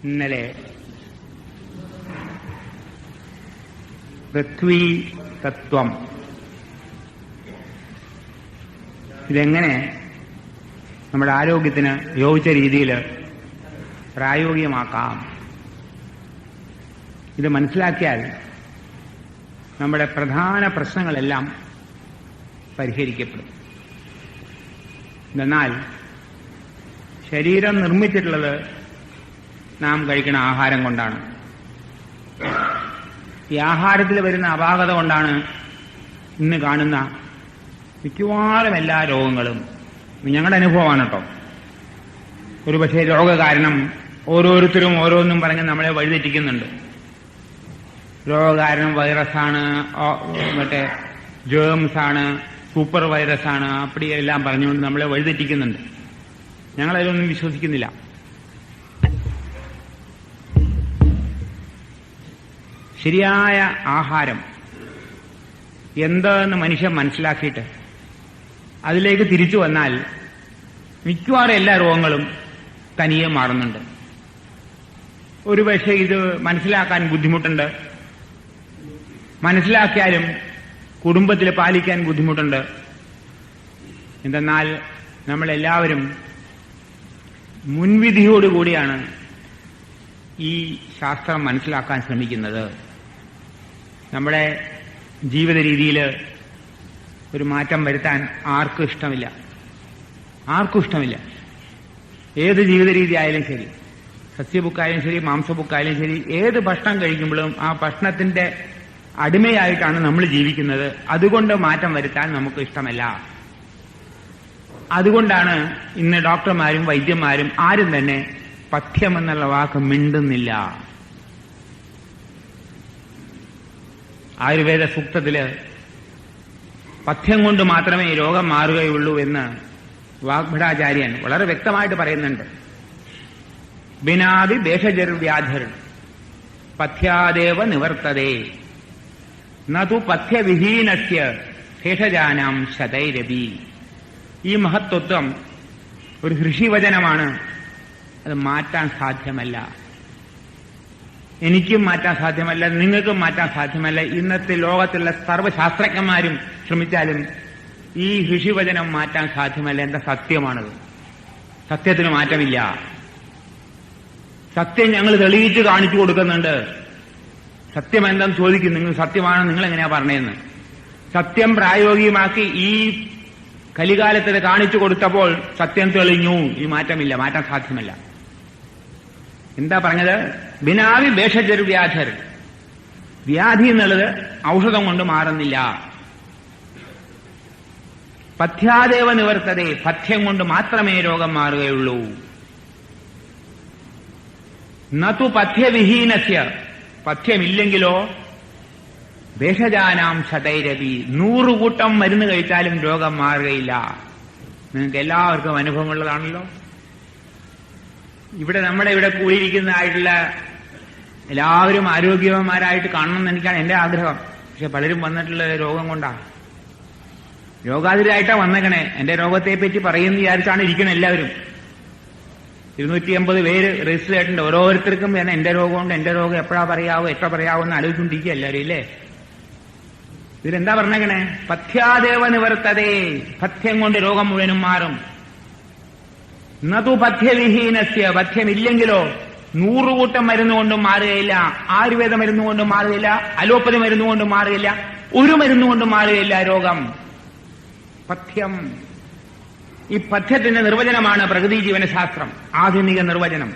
ഇന്നലെ പൃഥ്വി തത്വം ഇതെങ്ങനെ നമ്മുടെ ആരോഗ്യത്തിന് യോജിച്ച രീതിയിൽ പ്രായോഗികമാക്കാം, ഇത് മനസ്സിലാക്കിയാൽ നമ്മുടെ പ്രധാന പ്രശ്നങ്ങളെല്ലാം പരിഹരിക്കപ്പെടും. എന്നാൽ ശരീരം നിർമ്മിച്ചിട്ടുള്ളത് നാം കഴിക്കുന്ന ആഹാരം കൊണ്ടാണ്. ഈ ആഹാരത്തിൽ വരുന്ന അപാകത കൊണ്ടാണ് ഇന്ന് കാണുന്ന മിക്കവാറും എല്ലാ രോഗങ്ങളും. ഞങ്ങളുടെ അനുഭവമാണ് കേട്ടോ. ഒരുപക്ഷെ രോഗകാരണം ഓരോരുത്തരും ഓരോന്നും പറഞ്ഞ് നമ്മളെ വഴിതെറ്റിക്കുന്നുണ്ട്. രോഗകാരണം വൈറസാണ്, മറ്റേ ജേംസാണ്, സൂപ്പർ വൈറസാണ്, അപ്പടിയെല്ലാം പറഞ്ഞുകൊണ്ട് നമ്മളെ വഴിതെറ്റിക്കുന്നുണ്ട്. ഞങ്ങളതിലൊന്നും വിശ്വസിക്കുന്നില്ല. ശരിയായ ആഹാരം എന്തെന്ന് മനുഷ്യൻ മനസ്സിലാക്കിയിട്ട് അതിലേക്ക് തിരിച്ചു വന്നാൽ മിക്കവാറും എല്ലാ രോഗങ്ങളും തനിയെ മാറുന്നുണ്ട്. ഒരുപക്ഷെ ഇത് മനസ്സിലാക്കാൻ ബുദ്ധിമുട്ടുണ്ട്, മനസ്സിലാക്കിയാലും കുടുംബത്തിൽ പാലിക്കാൻ ബുദ്ധിമുട്ടുണ്ട്. എന്തെന്നാൽ നമ്മളെല്ലാവരും മുൻവിധിയോടുകൂടിയാണ് ഈ ശാസ്ത്രം മനസ്സിലാക്കാൻ ശ്രമിക്കുന്നത്. നമ്മുടെ ജീവിത രീതിയിൽ ഒരു മാറ്റം വരുത്താൻ ആർക്കും ഇഷ്ടമില്ല. ഏത് ജീവിത രീതി ആയാലും ശരി, സസ്യബുക്കായാലും ശരി, മാംസബുക്കായാലും ശരി, ഏത് ഭക്ഷണം കഴിക്കുമ്പോഴും ആ ഭക്ഷണത്തിന്റെ അടിമയായിട്ടാണ് നമ്മൾ ജീവിക്കുന്നത്. അതുകൊണ്ട് മാറ്റം വരുത്താൻ നമുക്ക് ഇഷ്ടമല്ല. അതുകൊണ്ടാണ് ഇന്ന് ഡോക്ടർമാരും വൈദ്യന്മാരും ആരും തന്നെ പഥ്യം എന്നുള്ള വാക്ക് മിണ്ടുന്നില്ല. ആയുർവേദ സൂക്തത്തില് പഥ്യം കൊണ്ട് മാത്രമേ രോഗം മാറുകയുള്ളൂ എന്ന് വാഗ്ഭടാചാര്യൻ വളരെ വ്യക്തമായിട്ട് പറയുന്നുണ്ട്. ബിനാദി ദേശജർവ്യാധർ പഥ്യാദേവ നിവർത്തതേ നതു പഥ്യവിഹീനസ്യ ശേഷജാനാം ശതൈരപി. ഈ മഹത്വത്വം ഒരു ഋഷിവചനമാണ്. അത് മാറ്റാൻ സാധ്യമല്ല. എനിക്കും മാറ്റാൻ സാധ്യമല്ല, നിങ്ങൾക്കും മാറ്റാൻ സാധ്യമല്ല. ഇന്നത്തെ ലോകത്തുള്ള സർവ്വശാസ്ത്രജ്ഞന്മാരും ശ്രമിച്ചാലും ഈ ഋഷിവചനം മാറ്റാൻ സാധ്യമല്ല. എന്താ സത്യമാണത്. സത്യത്തിന് മാറ്റമില്ല. സത്യം ഞങ്ങൾ തെളിയിച്ച് കാണിച്ചു കൊടുക്കുന്നുണ്ട്. സത്യം എന്താന്ന് ചോദിക്കും, നിങ്ങൾ സത്യമാണ്, നിങ്ങൾ എങ്ങനെയാ പറഞ്ഞതെന്ന്. സത്യം പ്രായോഗികമാക്കി ഈ കലികാലത്തിൽ കാണിച്ചു കൊടുത്തപ്പോൾ സത്യം തെളിഞ്ഞു. ഈ മാറ്റമില്ല, മാറ്റാൻ സാധ്യമല്ല. എന്താ പറഞ്ഞത്? ബിനാവി ഭേഷജർ വ്യാധർ. വ്യാധി എന്നുള്ളത് ഔഷധം കൊണ്ട് മാറുന്നില്ല. പഥ്യാദേവ നിവർത്തതേ. പഥ്യം കൊണ്ട് മാത്രമേ രോഗം മാറുകയുള്ളൂ. നതു പഥ്യവിഹീനസ്യ. പഥ്യമില്ലെങ്കിലോ ഭേഷജാനാം ശതൈരപി. 100 കൂട്ടം മരുന്ന് കഴിച്ചാലും രോഗം മാറുകയില്ല. നിങ്ങൾക്ക് എല്ലാവർക്കും അനുഭവമുള്ളതാണല്ലോ. നമ്മുടെ ഇവിടെ കൂടിയിരിക്കുന്നതായിട്ടുള്ള എല്ലാവരും ആരോഗ്യവാന്മാരായിട്ട് കാണണമെന്ന് എനിക്കാണ് എന്റെ ആഗ്രഹം. പക്ഷെ പലരും വന്നിട്ടുള്ള രോഗം കൊണ്ടാണ്. രോഗാതിരായിട്ടാണ് വന്നേക്കണേ. എന്റെ രോഗത്തെപ്പറ്റി പറയുമെന്ന് വിചാരിച്ചാണ് ഇരിക്കണം എല്ലാവരും. 250 പേര് രജിസ്റ്റർ ആയിട്ടുണ്ട്. ഓരോരുത്തർക്കും വേണം എന്റെ രോഗമുണ്ട്, എന്റെ രോഗം എപ്പോഴാ പറയാവോ, എത്ര പറയാവോ എന്ന് ആലോചിച്ചുകൊണ്ടിരിക്കുക എല്ലാവരും ഇല്ലേ. ഇതിലെന്താ പറഞ്ഞേക്കണേ? പഥ്യാദേവ നിവർത്തതേ. പഥ്യം കൊണ്ട് രോഗം മുഴുവനും മാറും. നതു പഥ്യവിഹീനസ്യ. പഥ്യമില്ലെങ്കിലോ 100 കൂട്ടം മരുന്നുകൊണ്ടും മാറുകയില്ല. ആയുർവേദ മരുന്നുകൊണ്ടും മാറുകയില്ല, അലോപ്പതി മരുന്നുകൊണ്ടും മാറുകയില്ല, ഒരു മരുന്നുകൊണ്ടും മാറുകയില്ല രോഗം. പഥ്യം. ഈ പഥ്യത്തിന്റെ നിർവചനമാണ് പ്രകൃതി ജീവനശാസ്ത്രം. ആധുനിക നിർവചനം,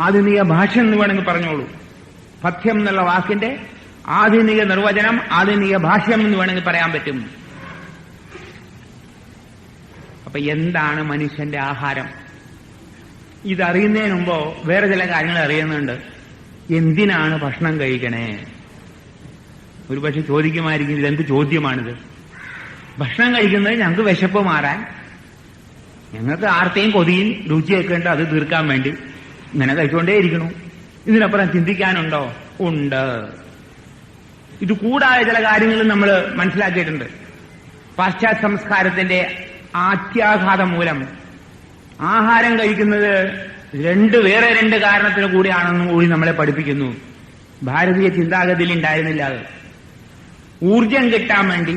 ആധുനിക ഭാഷ്യം എന്ന് വേണമെങ്കിൽ പറഞ്ഞോളൂ. പഥ്യം എന്നുള്ള വാക്കിന്റെ ആധുനിക നിർവചനം, ആധുനിക ഭാഷ്യം എന്ന് വേണമെങ്കിൽ പറയാൻ പറ്റും. അപ്പൊ എന്താണ് മനുഷ്യന്റെ ആഹാരം? ഇതറിയുന്നതിന് മുമ്പോ വേറെ ചില കാര്യങ്ങൾ അറിയുന്നുണ്ട്. എന്തിനാണ് ഭക്ഷണം കഴിക്കണേ? ഒരുപക്ഷെ ചോദിക്കുമായിരിക്കും, ഇതെന്ത് ചോദ്യമാണിത്? ഭക്ഷണം കഴിക്കുന്നത് ഞങ്ങൾക്ക് വിശപ്പ് മാറാൻ, ഞങ്ങൾക്ക് ആർത്തേയും കൊതിയും രുചിയൊക്കെ ഉണ്ട്, അത് തീർക്കാൻ വേണ്ടി ഇങ്ങനെ കഴിച്ചുകൊണ്ടേയിരിക്കണു. ഇതിനപ്പുറം ചിന്തിക്കാനുണ്ടോ? ഉണ്ട്. ഇത് കൂടാതെ ചില കാര്യങ്ങളും നമ്മൾ മനസ്സിലാക്കിയിട്ടുണ്ട്. പാശ്ചാത്യ സംസ്കാരത്തിന്റെ ആത്യാഘാതം മൂലം ആഹാരം കഴിക്കുന്നത് വേറെ രണ്ട് കാരണത്തിന് കൂടിയാണെന്നും കൂടി നമ്മളെ പഠിപ്പിക്കുന്നു. ഭാരതീയ ചിന്താഗതിയിൽ ഉണ്ടായിരുന്നില്ല അത്. ഊർജം കിട്ടാൻ വേണ്ടി,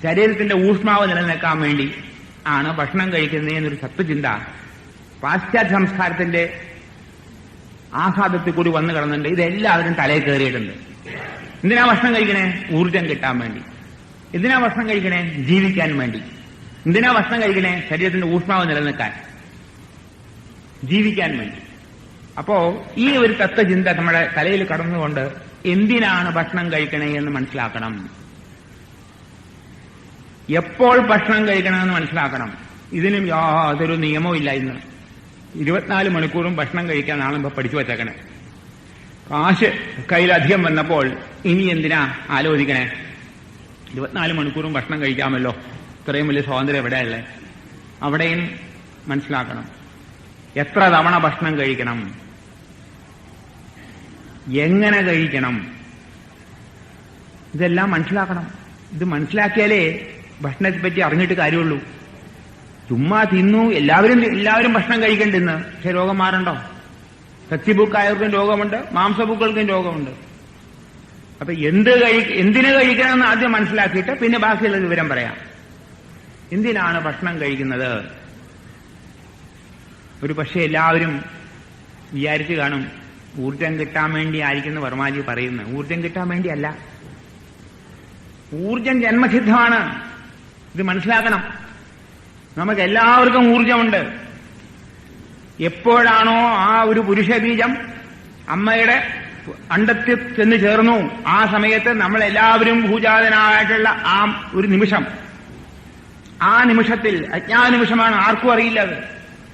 ശരീരത്തിന്റെ ഊഷ്മാവ് നിലനിൽക്കാൻ വേണ്ടി ആണ് ഭക്ഷണം കഴിക്കുന്നതെന്നൊരു തത്വചിന്ത പാശ്ചാത്യ സംസ്കാരത്തിന്റെ ആഘാതത്തിൽ കൂടി വന്നു കിടന്നുണ്ട്. ഇതെല്ലാവരും തലയിൽ കയറിയിട്ടുണ്ട്. എന്തിനാ ഭക്ഷണം കഴിക്കണേ? ഊർജം കിട്ടാൻ വേണ്ടി. എന്തിനാ ഭക്ഷണം കഴിക്കണേ? ജീവിക്കാൻ വേണ്ടി. എന്തിനാ ഭക്ഷണം കഴിക്കണേ? ശരീരത്തിന്റെ ഊഷ്മാവ് നിലനിൽക്കാൻ, ജീവിക്കാൻ വേണ്ടി. അപ്പോ ഈ ഒരു തത്വചിന്ത നമ്മുടെ തലയിൽ കടന്നുകൊണ്ട് എന്തിനാണ് ഭക്ഷണം കഴിക്കണേ എന്ന് മനസ്സിലാക്കണം. എപ്പോൾ ഭക്ഷണം കഴിക്കണമെന്ന് മനസ്സിലാക്കണം. ഇതിനും യാതൊരു നിയമവും ഇല്ല. ഇന്ന് 24 മണിക്കൂറും ഭക്ഷണം കഴിക്കാനാണ് ഇപ്പൊ പഠിച്ചു വച്ചേക്കണേ. കാശ് കയ്യിലധികം വന്നപ്പോൾ ഇനി എന്തിനാ ആലോചിക്കണേ? 24 മണിക്കൂറും ഭക്ഷണം കഴിക്കാമല്ലോ. ഇത്രയും വലിയ സ്വാതന്ത്ര്യം എവിടെയല്ലേ? അവിടെയും മനസ്സിലാക്കണം. എത്ര തവണ ഭക്ഷണം കഴിക്കണം, എങ്ങനെ കഴിക്കണം, ഇതെല്ലാം മനസ്സിലാക്കണം. ഇത് മനസ്സിലാക്കിയാലേ ഭക്ഷണത്തെ പറ്റി അറിഞ്ഞിട്ട് കാര്യമുള്ളൂ. ചുമ്മാ തിന്നു, എല്ലാവരും ഭക്ഷണം കഴിക്കണ്ടെന്ന്. പക്ഷെ രോഗം മാറണ്ടോ? സസ്യഭുക്കായവർക്കും രോഗമുണ്ട്, മാംസഭുക്കൾക്കും രോഗമുണ്ട്. അപ്പൊ എന്തിനു കഴിക്കണമെന്ന് ആദ്യം മനസ്സിലാക്കിയിട്ട് പിന്നെ ബാക്കിയുള്ള വിവരം പറയാം. എന്തിനാണ് ഭക്ഷണം കഴിക്കുന്നത്? ഒരു പക്ഷേ എല്ലാവരും വിചാരിച്ചു കാണും ഊർജം കിട്ടാൻ വേണ്ടി ആയിരിക്കുന്നു വർമാജി പറയുന്നത്. ഊർജം കിട്ടാൻ വേണ്ടിയല്ല. ഊർജം ജന്മസിദ്ധമാണ്. ഇത് മനസ്സിലാക്കണം. നമുക്ക് എല്ലാവർക്കും ഊർജമുണ്ട്. എപ്പോഴാണോ ആ ഒരു പുരുഷബീജം അമ്മയുടെ അണ്ടത്തിൽ ചെന്ന് ചേർന്നു, ആ സമയത്ത് നമ്മളെല്ലാവരും ഭൂജാതനായിട്ടുള്ള ആ ഒരു നിമിഷം, ആ നിമിഷത്തിൽ അജ്ഞാന നിമിഷമാണ്. ആർക്കും അറിയില്ല. അത്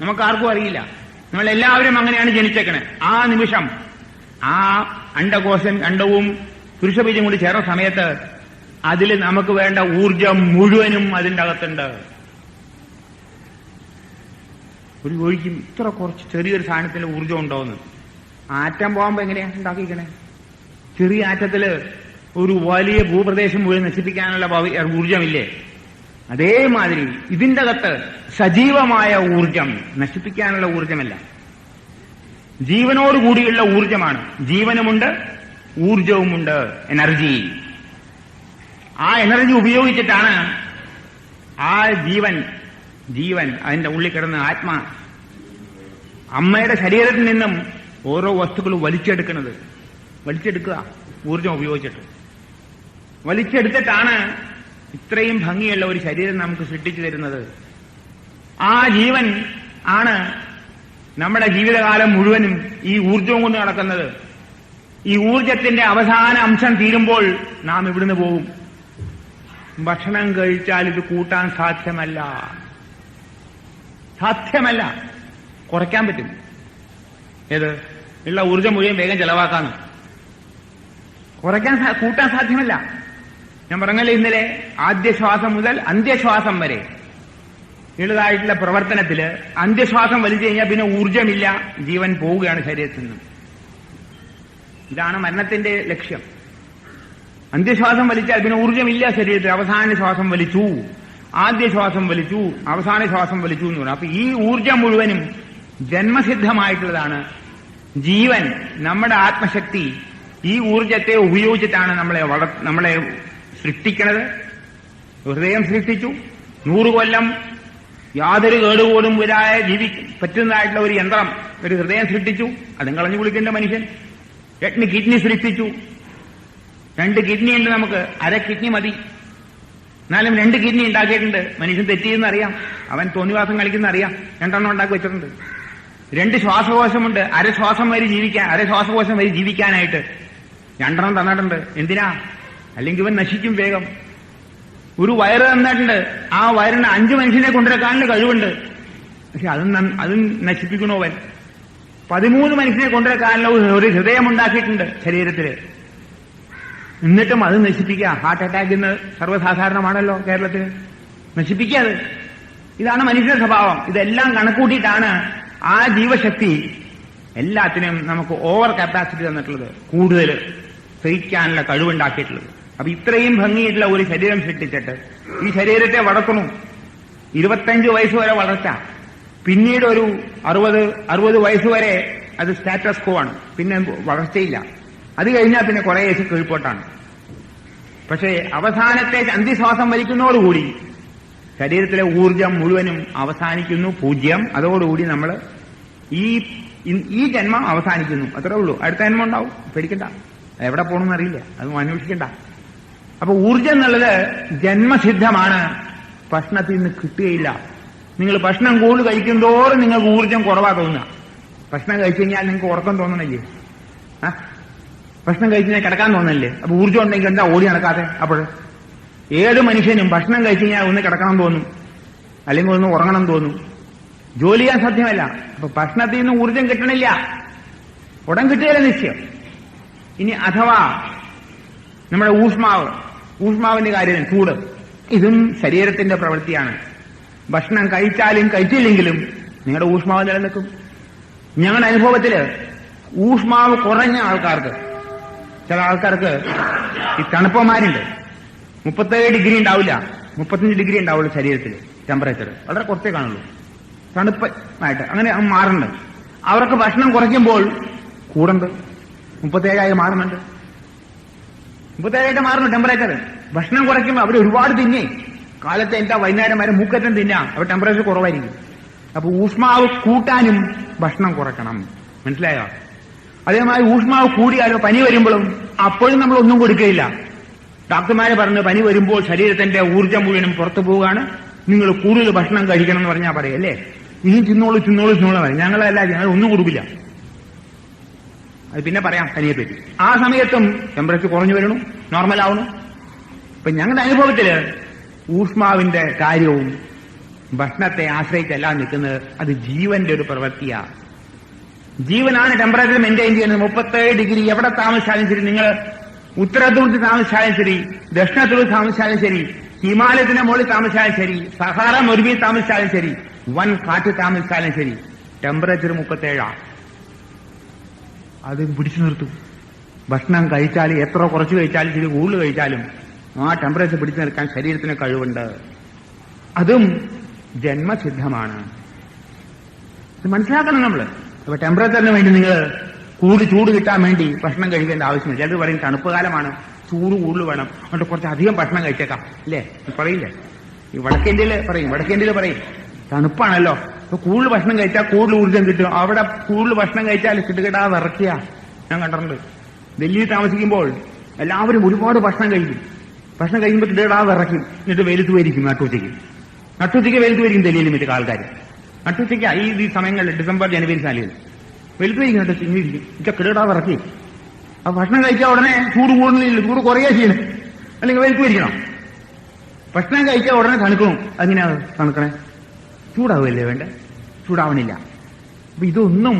നമുക്കാർക്കും അറിയില്ല. നമ്മളെല്ലാവരും അങ്ങനെയാണ് ജനിച്ചേക്കണേ. ആ നിമിഷം, ആ അണ്ടവും പുരുഷബീജം കൂടി ചേർന്ന സമയത്ത് അതിൽ നമുക്ക് വേണ്ട ഊർജം മുഴുവനും അതിൻ്റെ അകത്തുണ്ട്. ഒരു ഒഴിക്കും ഇത്ര കുറച്ച് ചെറിയൊരു സാധനത്തിൽ ഊർജം ഉണ്ടോന്ന്. ആറ്റം ബോംബ് എങ്ങനെയാണ് ഉണ്ടാക്കിക്കണേ? ചെറിയ ആറ്റത്തില് ഒരു വലിയ ഭൂപ്രദേശം മുഴുവൻ നശിപ്പിക്കാനുള്ള ഊർജമില്ലേ? അതേമാതിരി ഇതിന്റെ അകത്ത് സജീവമായ ഊർജം, നശിപ്പിക്കാനുള്ള ഊർജമല്ല, ജീവനോടുകൂടിയുള്ള ഊർജമാണ്. ജീവനുമുണ്ട്, ഊർജവുമുണ്ട്, എനർജി. ആ എനർജി ഉപയോഗിച്ചിട്ടാണ് ആ ജീവൻ അതിന്റെ ഉള്ളിൽ കിടന്ന ആത്മാ അമ്മയുടെ ശരീരത്തിൽ നിന്നും ഓരോ വസ്തുക്കളും വലിച്ചെടുക്കുക ഊർജം ഉപയോഗിച്ചിട്ട്. വലിച്ചെടുത്തിട്ടാണ് ഇത്രയും ഭംഗിയുള്ള ഒരു ശരീരം നമുക്ക് സൃഷ്ടിച്ചു തരുന്നത്. ആ ജീവൻ ആണ് നമ്മുടെ ജീവിതകാലം മുഴുവനും ഈ ഊർജവും കൊണ്ട് നടക്കുന്നത്. ഈ ഊർജത്തിന്റെ അവസാന അംശം തീരുമ്പോൾ നാം ഇവിടുന്ന് പോകും. ഭക്ഷണം കഴിച്ചാൽ ഇത് കൂട്ടാൻ സാധ്യമല്ല. കുറയ്ക്കാൻ പറ്റും. ഏത് ഉള്ള ഊർജം മുഴുവൻ വേഗം ചെലവാക്കാന്ന്. കൂട്ടാൻ സാധ്യമല്ല. ഞാൻ പറഞ്ഞല്ലേ ഇന്നലെ, ആദ്യ ശ്വാസം മുതൽ അന്ത്യശ്വാസം വരെ ഉള്ളതായിട്ടുള്ള പ്രവർത്തനത്തില് അന്ത്യശ്വാസം വലിച്ചു കഴിഞ്ഞാൽ പിന്നെ ഊർജമില്ല, ജീവൻ പോവുകയാണ് ശരീരത്തിൽ നിന്നും. ഇതാണ് മരണത്തിന്റെ ലക്ഷ്യം. അന്ത്യശ്വാസം വലിച്ചാൽ പിന്നെ ഊർജമില്ല ശരീരത്തിൽ. അവസാന ശ്വാസം വലിച്ചു, ആദ്യ ശ്വാസം വലിച്ചു, അവസാന ശ്വാസം വലിച്ചു എന്ന് പറഞ്ഞു. അപ്പൊ ഈ ഊർജം മുഴുവനും ജന്മസിദ്ധമായിട്ടുള്ളതാണ്. ജീവൻ, നമ്മുടെ ആത്മശക്തി ഈ ഊർജത്തെ ഉപയോഗിച്ചിട്ടാണ് നമ്മളെ സൃഷ്ടിക്കണത്. ഹൃദയം സൃഷ്ടിച്ചു. 100 കൊല്ലം യാതൊരു കേടുപോലും വരാതെ പറ്റുന്നതായിട്ടുള്ള ഒരു യന്ത്രം, ഒരു ഹൃദയം സൃഷ്ടിച്ചു. അതും കളഞ്ഞു കുളിക്കേണ്ട മനുഷ്യൻ. 8 കിഡ്നി സൃഷ്ടിച്ചു. 2 കിഡ്നി ഉണ്ട് നമുക്ക്, അര കിഡ്നി മതി. എന്നാലും 2 കിഡ്നി ഉണ്ടാക്കിയിട്ടുണ്ട്. മനുഷ്യൻ തെറ്റിയെന്ന് അറിയാം, അവൻ തോന്നിവാസം കളിക്കുന്ന അറിയാം. 2 ഉണ്ടാക്കി വെച്ചിട്ടുണ്ട്. 2 ശ്വാസകോശമുണ്ട്, അര ശ്വാസകോശം വരെ ജീവിക്കാനായിട്ട് 2 തന്നിട്ടുണ്ട്. എന്തിനാ? അല്ലെങ്കിൽ ഇവൻ നശിക്കും വേഗം. ഒരു വയറ് തന്നിട്ടുണ്ട്, ആ വയറിന് 5 മനുഷ്യനെ കൊണ്ടുവരാനുള്ള കഴിവുണ്ട്. പക്ഷെ അതും നശിപ്പിക്കണോവൻ. 13 മനുഷ്യനെ കൊണ്ടുവരാനുള്ള ഒരു ഹൃദയം ഉണ്ടാക്കിയിട്ടുണ്ട് ശരീരത്തില്. എന്നിട്ടും അത് നശിപ്പിക്കുക. ഹാർട്ട് അറ്റാക്ക് ഇന്ന് സർവ്വസാധാരണമാണല്ലോ കേരളത്തിൽ. നശിപ്പിക്കാതെ. ഇതാണ് മനുഷ്യന്റെ സ്വഭാവം. ഇതെല്ലാം കണക്കൂട്ടിയിട്ടാണ് ആ ജീവശക്തി എല്ലാത്തിനും നമുക്ക് ഓവർ കപ്പാസിറ്റി തന്നിട്ടുള്ളത്, കൂടുതൽ സഹിക്കാനുള്ള കഴിവുണ്ടാക്കിയിട്ടുള്ളത്. അപ്പൊ ഇത്രയും ഭംഗിയായിട്ടുള്ള ഒരു ശരീരം സൃഷ്ടിച്ചിട്ട് ഈ ശരീരത്തെ വളർത്തണം. 25 വയസ്സ് വരെ വളർച്ച. പിന്നീട് ഒരു 60 വയസ്സുവരെ അത് സ്റ്റാറ്റസ് കോ ആണ്, പിന്നെ വളർച്ചയില്ല. അത് കഴിഞ്ഞാൽ പിന്നെ കുറെ കീഴ്പോട്ടാണ്. പക്ഷേ അവസാനത്തെ അന്ത്യശ്വാസം വലിക്കുന്നതോടുകൂടി ശരീരത്തിലെ ഊർജം മുഴുവനും അവസാനിക്കുന്നു, 0. അതോടുകൂടി നമ്മൾ ഈ ജന്മം അവസാനിക്കുന്നു. അത്രേ ഉള്ളൂ. അടുത്ത ജന്മം ഉണ്ടാവും, പേടിക്കണ്ട. എവിടെ പോകണമെന്ന് അറിയില്ല, അത് അന്വേഷിക്കണ്ട. അപ്പൊ ഊർജം എന്നുള്ളത് ജന്മസിദ്ധമാണ്, ഭക്ഷണത്തിൽ നിന്ന് കിട്ടുകയില്ല. നിങ്ങൾ ഭക്ഷണം കൂടുതൽ കഴിക്കുന്തോറും നിങ്ങൾക്ക് ഊർജം കുറവാ തോന്നുക. ഭക്ഷണം കഴിച്ചു കഴിഞ്ഞാൽ നിങ്ങൾക്ക് ഉറക്കം തോന്നണില്ലേ? ഭക്ഷണം കഴിച്ചാൽ കിടക്കാൻ തോന്നല്ലേ? അപ്പൊ ഊർജം ഉണ്ടെങ്കിൽ എന്താ ഓടി നടക്കാതെ? അപ്പോൾ ഏത് മനുഷ്യനും ഭക്ഷണം കഴിച്ചു കഴിഞ്ഞാൽ ഒന്ന് കിടക്കണം തോന്നും, അല്ലെങ്കിൽ ഒന്ന് ഉറങ്ങണം തോന്നും. ജോലി ചെയ്യാൻ സാധ്യമല്ല. അപ്പൊ ഭക്ഷണത്തിൽ നിന്ന് ഊർജം കിട്ടണില്ല, ഉടൻ കിട്ടുകയില്ല നിശ്ചയം. ഇനി അഥവാ നമ്മുടെ ഊഷ്മാവിന്റെ കാര്യം, ചൂട്, ഇതും ശരീരത്തിന്റെ പ്രവൃത്തിയാണ്. ഭക്ഷണം കഴിച്ചാലും കഴിച്ചില്ലെങ്കിലും നിങ്ങളുടെ ഊഷ്മാവ് നിലനിൽക്കും. ഞങ്ങളുടെ അനുഭവത്തില് ഊഷ്മാവ് കുറഞ്ഞ ആൾക്കാർക്ക്, ചില ആൾക്കാർക്ക് ഈ തണുപ്പന്മാരുണ്ട്, 37 ഡിഗ്രി ഉണ്ടാവില്ല, 35 ഡിഗ്രി ഉണ്ടാവുള്ളൂ ശരീരത്തിൽ ടെമ്പറേച്ചർ, വളരെ കുറച്ചേ കാണുള്ളൂ, തണുപ്പായിട്ട് അങ്ങനെ മാറുന്നുണ്ട്. അവർക്ക് ഭക്ഷണം കുറയ്ക്കുമ്പോൾ കൂടുണ്ട്, 37 മാറുന്നുണ്ട്, 37 മാറുന്നു ടെമ്പറേച്ചർ. ഭക്ഷണം കുറയ്ക്കുമ്പോൾ അവർ ഒരുപാട് തിന്നേ, കാലത്തെ എന്താ വൈകുന്നേരം വരെ മൂക്കറ്റം തിന്നാം, അവർ ടെമ്പറേച്ചർ കുറവായിരിക്കും. അപ്പൊ ഊഷ്മാവ് കൂട്ടാനും ഭക്ഷണം കുറയ്ക്കണം, മനസ്സിലായോ? അതേമാതിരി ഊഷ്മാവ് കൂടിയാലോ പനി വരുമ്പോഴും അപ്പോഴും നമ്മൾ ഒന്നും കൊടുക്കുകയില്ല. ഡോക്ടർമാരെ പറഞ്ഞു പനി വരുമ്പോൾ ശരീരത്തിന്റെ ഊർജ്ജം മുഴുവനും പുറത്തു പോവുകയാണ്, നിങ്ങൾ കൂടുതൽ ഭക്ഷണം കഴിക്കണം എന്ന് പറഞ്ഞാൽ പറയല്ലേ, ഇനിയും തിന്നോളൂ പറയും. ഞങ്ങൾ ഒന്നും കൊടുക്കില്ല. അത് പിന്നെ പറയാം പനിയെപ്പറ്റി. ആ സമയത്തും ടെമ്പറേച്ചർ കുറഞ്ഞു വരണു, നോർമലാവണു. ഇപ്പൊ ഞങ്ങളുടെ അനുഭവത്തില് ഊഷ്മാവിന്റെ കാര്യവും ഭക്ഷണത്തെ ആശ്രയിച്ചല്ല നിൽക്കുന്നത്, അത് ജീവന്റെ ഒരു പ്രവൃത്തിയാണ്. ജീവനാണ് ടെമ്പറേച്ചർ മെയിൻറ്റെയിൻ ചെയ്യുന്നത്. 37 ഡിഗ്രി എവിടെ താമസിച്ചാലും ശരി, നിങ്ങൾ ഉത്തരധ്രുവത്തിൽ താമസിച്ചാലും ശരി, ദക്ഷിണധ്രുവത്തിൽ താമസിച്ചാലും ശരി, ഹിമാലയത്തിന്റെ മുകളിൽ താമസിച്ചാലും ശരി, സഹാറ മരുഭൂമിയിൽ താമസിച്ചാലും ശരി, വൻ കാറ്റ് താമസിച്ചാലും ശരി, ടെമ്പറേച്ചർ 37. അത് പിടിച്ചു നിർത്തും. ഭക്ഷണം കഴിച്ചാലും എത്ര കുറച്ച് കഴിച്ചാലും ശരി, കൂടുതൽ കഴിച്ചാലും ആ ടെമ്പറേച്ചർ പിടിച്ചു നിൽക്കാൻ ശരീരത്തിന് കഴിവുണ്ട്. അതും ജന്മസിദ്ധമാണ്. ഇത് മനസ്സിലാക്കണം നമ്മൾ. അപ്പൊ ടെമ്പറേച്ചറിന് വേണ്ടി നിങ്ങൾ ചൂട് കിട്ടാൻ വേണ്ടി ഭക്ഷണം കഴിക്കേണ്ട ആവശ്യമില്ല. ചിലർ പറയും തണുപ്പ് കാലമാണ്, ചൂട് കൂടുതൽ വേണം, അതുകൊണ്ട് കുറച്ച് അധികം ഭക്ഷണം കഴിച്ചേക്കാം, ഇല്ലേ? പറയില്ലേ? ഈ വടക്കേന്ത്യയിൽ പറയും തണുപ്പാണല്ലോ, അപ്പൊ കൂടുതൽ ഭക്ഷണം കഴിച്ചാൽ കൂടുതൽ ഊർജ്ജം കിട്ടും. അവിടെ കൂടുതൽ ഭക്ഷണം കഴിച്ചാൽ കിട്ടുകിട്ടാ വിറക്കുക ഞാൻ കണ്ടിട്ടുണ്ട്. ഡൽഹിയിൽ താമസിക്കുമ്പോൾ എല്ലാവരും ഒരുപാട് ഭക്ഷണം കഴിക്കും. ഭക്ഷണം കഴിക്കുമ്പോൾ കിട്ടുകിടാ വിറയ്ക്കും, എന്നിട്ട് വെയിലത്ത് വരിക്കും. നട്ടുച്ചയ്ക്ക് വെയിലത്ത് വരിക്കും ഡൽഹിയിലും മറ്റു ആൾക്കാർ. നട്ടുച്ചയ്ക്ക് ഈ സമയങ്ങളിൽ ഡിസംബർ ജനുവരി സാലിയിൽ വെളുത്ത് വരിക്കും, കേട്ടോ, ചിങ്ങിരിക്കും, കിടകിടാ വിറക്കി. അപ്പൊ ഭക്ഷണം കഴിച്ചാൽ ഉടനെ ചൂട് കൂടുന്നില്ല, ചൂട് കുറയുക ചെയ്യണം, അല്ലെങ്കിൽ വെളുത്ത് വരിക്കണം. ഭക്ഷണം കഴിച്ചാൽ ഉടനെ തണുക്കണം. അങ്ങനെയാ തണുക്കണേ? ചൂടാവുകയല്ലേ വേണ്ട? ചൂടാവണില്ല. അപ്പൊ ഇതൊന്നും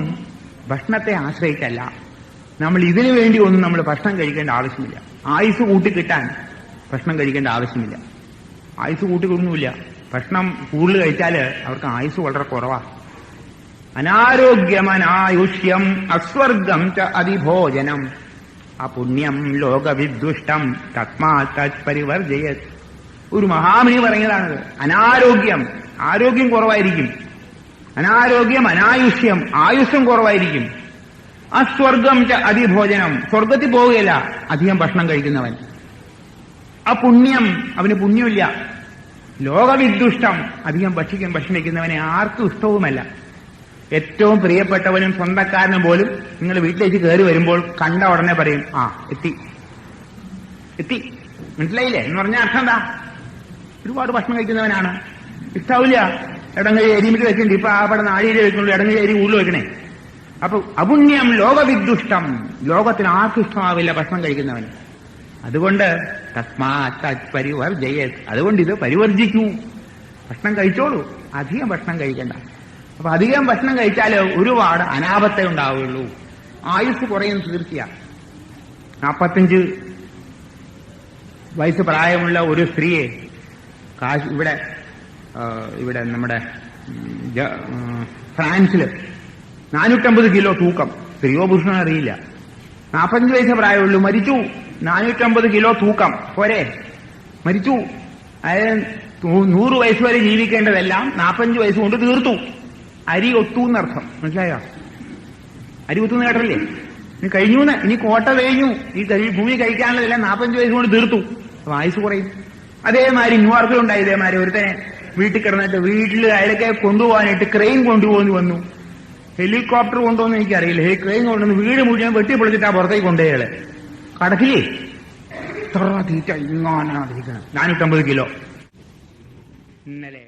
ഭക്ഷണത്തെ ആശ്രയിച്ചല്ല. നമ്മൾ ഇതിനു വേണ്ടി ഒന്നും നമ്മൾ ഭക്ഷണം കഴിക്കേണ്ട ആവശ്യമില്ല. ആയുസ് കൂട്ടിക്കിട്ടാൻ ഭക്ഷണം കഴിക്കേണ്ട ആവശ്യമില്ല. ആയുസ് കൂട്ടിക്കൊന്നുമില്ല. ഭക്ഷണം കൂടുതൽ കഴിച്ചാൽ അവർക്ക് ആയുസ് വളരെ കുറവാണ്. അനാരോഗ്യമനായുഷ്യം അസ്വർഗം ച അതിഭോജനം അപുണ്യം ലോകവിദ്ദുഷ്ടം തസ്മാ തത്പരിവർജയത്. ഒരു മഹാമുനി പറയുന്നതാണത്. ആരോഗ്യം കുറവായിരിക്കും. അനാരോഗ്യം അനായുഷ്യം, ആയുസ്സും കുറവായിരിക്കും. അസ്വർഗം ച അതിഭോജനം, സ്വർഗത്തിൽ പോവുകയില്ല അധികം ഭക്ഷണം കഴിക്കുന്നവൻ. അപുണ്യം, അവന് പുണ്യമില്ല. ലോകവിദ്ദുഷ്ടം, അധികം ഭക്ഷണിക്കുന്നവനെ ആർക്കും ഇഷ്ടവുമല്ല. ഏറ്റവും പ്രിയപ്പെട്ടവനും സ്വന്തക്കാരനും പോലും നിങ്ങൾ വീട്ടിലേക്ക് കയറി വരുമ്പോൾ കണ്ട ഉടനെ പറയും എത്തി. മനസ്സിലായില്ലേ എന്ന് പറഞ്ഞാൽ അർത്ഥം എന്താ? ഒരുപാട് ഭക്ഷണം കഴിക്കുന്നവനാണ്, ഇഷ്ടാവില്ല. ഇടങ്ങഴി അരിമിട്ട് വെച്ചിട്ടുണ്ട്, ഇപ്പൊ അവിടെ നാഴിയിൽ വെക്കുന്നുള്ളൂ, ഇടങ്ങഴി അരി ഉള്ളു വെക്കണേ. അപ്പൊ അപുണ്യം ലോകവിദ്ദുഷ്ടം, ലോകത്തിന് ആർക്കും ഇഷ്ടമാവില്ല ഭക്ഷണം കഴിക്കുന്നവന്. അതുകൊണ്ട് തസ്മാ തത്പരിവർജയത്, അതുകൊണ്ട് ഇത് പരിവർജിക്കൂ, ഭക്ഷണം കഴിച്ചോളൂ, അധികം ഭക്ഷണം കഴിക്കണ്ട. അപ്പൊ അധികം ഭക്ഷണം കഴിച്ചാൽ ഒരുപാട് അനാപത്തേ ഉണ്ടാവുകയുള്ളൂ, ആയുസ് കുറയുന്നു തീർച്ചയാണ്. 45 വയസ്സ് പ്രായമുള്ള ഒരു സ്ത്രീയെ ഇവിടെ നമ്മുടെ ഫ്രാൻസില് 450 കിലോ തൂക്കം, സ്ത്രീയോ പുരുഷനോ അറിയില്ല, 45 വയസ്സ് പ്രായമുള്ളൂ, മരിച്ചു. 450 കിലോ തൂക്കം പോരെ, മരിച്ചു. അതായത് 100 വയസ്സ് വരെ ജീവിക്കേണ്ടതെല്ലാം 45 വയസ്സ് കൊണ്ട് തീർത്തു. അരി ഒത്തു എന്നർത്ഥം. മനസ്സിലായോ? അരി ഒത്തുന്ന് കേട്ടല്ലേ? ഇനി കഴിഞ്ഞു, ഇനി കോട്ട കഴിഞ്ഞു, ഈ ഭൂമി കഴിക്കാനുള്ളതെല്ലാം 45 വയസ്സ് കൊണ്ട് തീർത്തു, ആയുസ് കുറയും. അതേമാതിരി ന്യൂയോർക്കിലുണ്ടായി ഇതേമാതിരി ഒരുത്തനെ വീട്ടിൽ കിടന്നിട്ട് വീട്ടിൽ അയാളൊക്കെ കൊണ്ടുപോകാനായിട്ട് ക്രെയിൻ കൊണ്ടുപോകുന്നു വന്നു. ഹെലികോപ്റ്റർ കൊണ്ടുപോകുന്ന എനിക്കറിയില്ല. ക്രെയിൻ കൊണ്ടുവന്ന് വീട് മുഴുവൻ വെട്ടിപ്പൊളിച്ചിട്ടാ പുറത്തേക്ക് കൊണ്ടുപോയാള്. കടക്കില്ലേ തീറ്റ ഇങ്ങാനാണ് 450 കിലോ ഇന്നലെ.